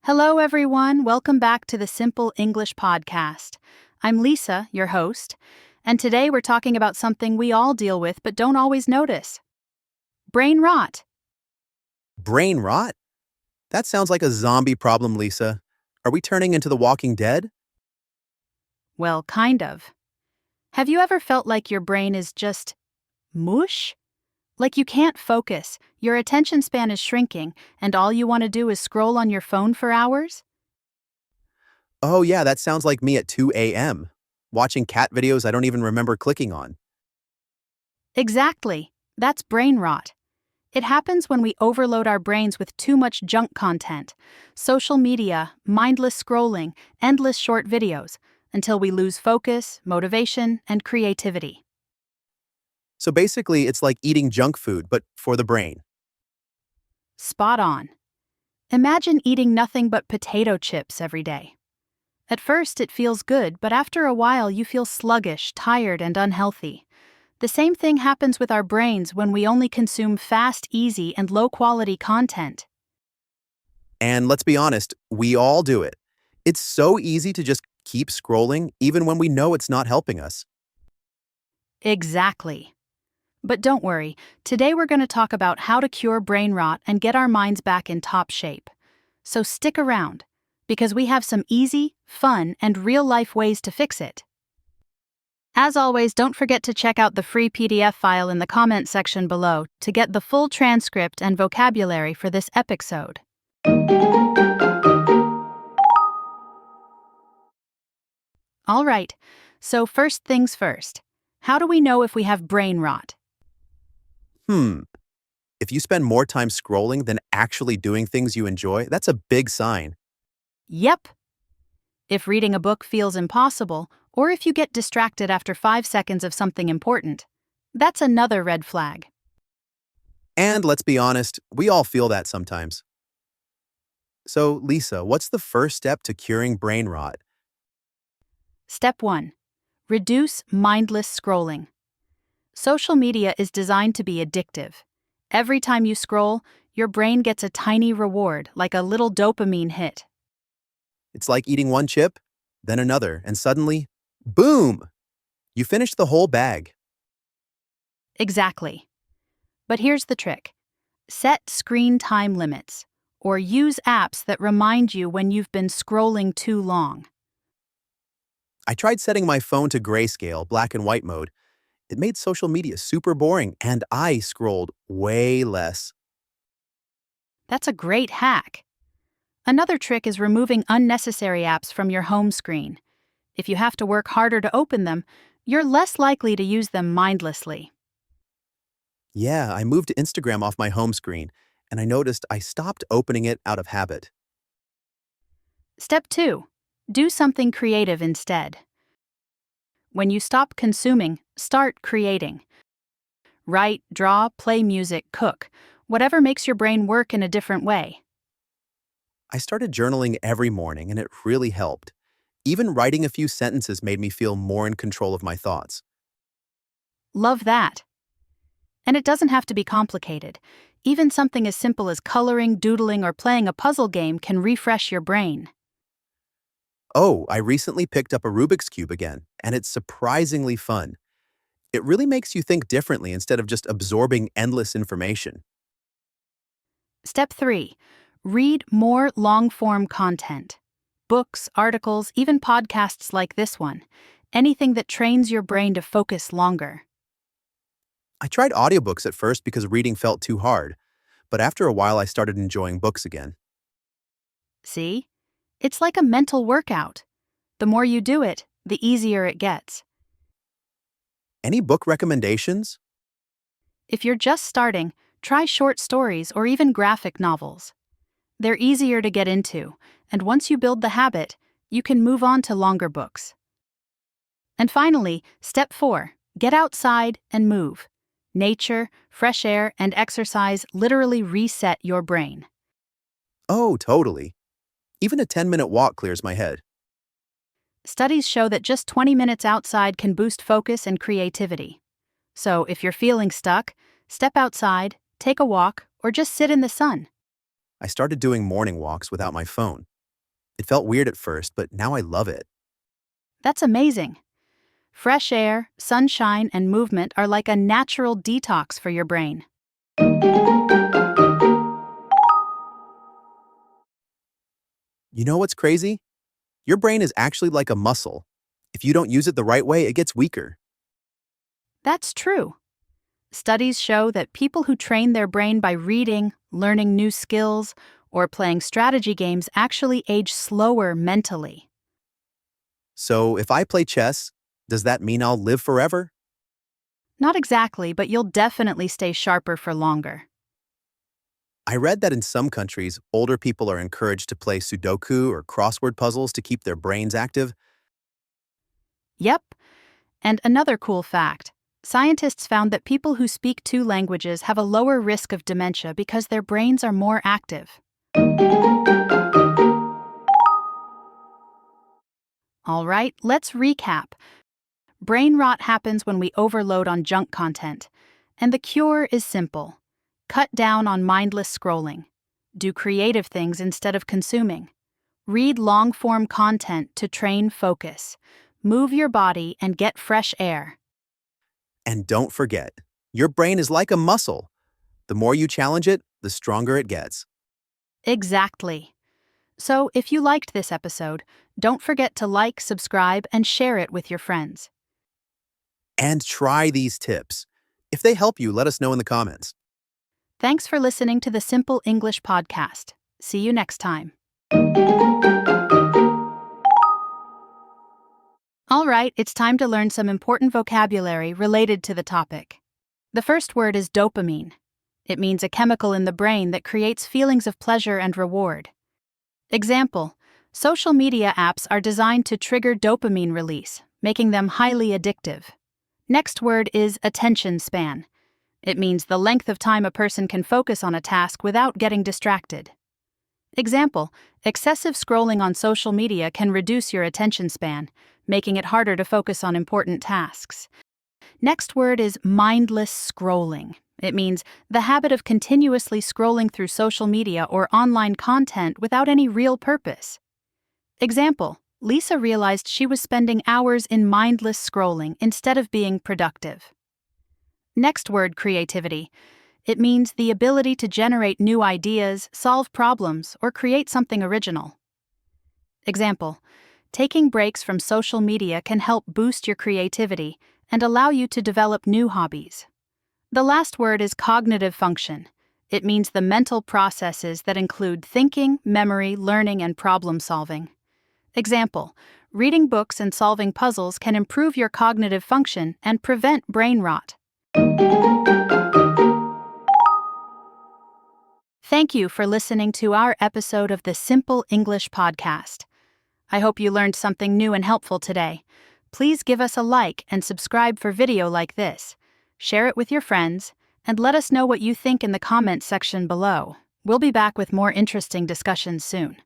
Hello, everyone. Welcome back to the Simple English Podcast. I'm Lisa, your host, and today we're talking about something we all deal with but don't always notice: brain rot. Brain rot? That sounds like a zombie problem, Lisa. Are we turning into the Walking Dead? Well, kind of. Have you ever felt like your brain is just mush? Like you can't focus, your attention span is shrinking, and all you want to do is scroll on your phone for hours? Oh, yeah, that sounds like me at 2 a.m., watching cat videos I don't even remember clicking on. Exactly. That's brain rot. It happens when we overload our brains with too much junk content, social media, mindless scrolling, endless short videos, until we lose focus, motivation, and creativity. So basically, it's like eating junk food, but for the brain. Spot on. Imagine eating nothing but potato chips every day. At first, it feels good, but after a while, you feel sluggish, tired, and unhealthy. The same thing happens with our brains when we only consume fast, easy, and low-quality content. And let's be honest, we all do it. It's so easy to just keep scrolling, even when we know it's not helping us. Exactly. But don't worry, today we're going to talk about how to cure brain rot and get our minds back in top shape. So stick around, because we have some easy, fun, and real-life ways to fix it. As always, don't forget to check out the free PDF file in the comment section below to get the full transcript and vocabulary for this episode. All right, so first things first. How do we know if we have brain rot? Hmm, if you spend more time scrolling than actually doing things you enjoy, that's a big sign. Yep. If reading a book feels impossible, or if you get distracted after 5 seconds of something important, that's another red flag. And let's be honest, we all feel that sometimes. So, Lisa, what's the first step to curing brain rot? Step 1. Reduce mindless scrolling. Social media is designed to be addictive. Every time you scroll, your brain gets a tiny reward, like a little dopamine hit. It's like eating one chip, then another, and suddenly, boom! You finish the whole bag. Exactly. But here's the trick. Set screen time limits, or use apps that remind you when you've been scrolling too long. I tried setting my phone to grayscale, black and white mode. It made social media super boring, and I scrolled way less. That's a great hack. Another trick is removing unnecessary apps from your home screen. If you have to work harder to open them, you're less likely to use them mindlessly. Yeah, I moved Instagram off my home screen, and I noticed I stopped opening it out of habit. Step 2. Do something creative instead. When you stop consuming, start creating. Write, draw, play music, cook, whatever makes your brain work in a different way. I started journaling every morning, and it really helped. Even writing a few sentences made me feel more in control of my thoughts. Love that. And it doesn't have to be complicated. Even something as simple as coloring, doodling, or playing a puzzle game can refresh your brain. Oh, I recently picked up a Rubik's Cube again, and it's surprisingly fun. It really makes you think differently instead of just absorbing endless information. Step 3. Read more long-form content. Books, articles, even podcasts like this one. Anything that trains your brain to focus longer. I tried audiobooks at first because reading felt too hard, but after a while I started enjoying books again. See? It's like a mental workout. The more you do it, the easier it gets. Any book recommendations? If you're just starting, try short stories or even graphic novels. They're easier to get into, and once you build the habit, you can move on to longer books. And finally, step 4, get outside and move. Nature, fresh air, and exercise literally reset your brain. Oh, totally. Even a 10-minute walk clears my head. Studies show that just 20 minutes outside can boost focus and creativity. So if you're feeling stuck, step outside, take a walk, or just sit in the sun. I started doing morning walks without my phone, It felt weird at first, but now I love it. That's amazing. Fresh air, sunshine, and movement are like a natural detox for your brain. You know what's crazy? Your brain is actually like a muscle. If you don't use it the right way, it gets weaker. That's true. Studies show that people who train their brain by reading, learning new skills, or playing strategy games actually age slower mentally. So if I play chess, does that mean I'll live forever? Not exactly, but you'll definitely stay sharper for longer. I read that in some countries, older people are encouraged to play Sudoku or crossword puzzles to keep their brains active. Yep. And another cool fact, scientists found that people who speak two languages have a lower risk of dementia because their brains are more active. All right, let's recap. Brain rot happens when we overload on junk content, and the cure is simple. Cut down on mindless scrolling. Do creative things instead of consuming. Read long-form content to train focus. Move your body and get fresh air. And don't forget, your brain is like a muscle. The more you challenge it, the stronger it gets. Exactly. So, if you liked this episode, don't forget to like, subscribe, and share it with your friends. And try these tips. If they help you, let us know in the comments. Thanks for listening to the Simple English Podcast. See you next time. All right, it's time to learn some important vocabulary related to the topic. The first word is dopamine. It means a chemical in the brain that creates feelings of pleasure and reward. Example: social media apps are designed to trigger dopamine release, making them highly addictive. Next word is attention span. It means the length of time a person can focus on a task without getting distracted. Example: excessive scrolling on social media can reduce your attention span, making it harder to focus on important tasks. Next word is mindless scrolling. It means the habit of continuously scrolling through social media or online content without any real purpose. Example: Lisa realized she was spending hours in mindless scrolling instead of being productive. Next word, creativity. It means the ability to generate new ideas, solve problems, or create something original. Example: taking breaks from social media can help boost your creativity and allow you to develop new hobbies. The last word is cognitive function. It means the mental processes that include thinking, memory, learning, and problem solving. Example: reading books and solving puzzles can improve your cognitive function and prevent brain rot. Thank you for listening to our episode of the Simple English Podcast. I hope you learned something new and helpful today. Please give us a like and subscribe for video like this. Share it with your friends, and let us know what you think in the comments section below. We'll be back with more interesting discussions soon.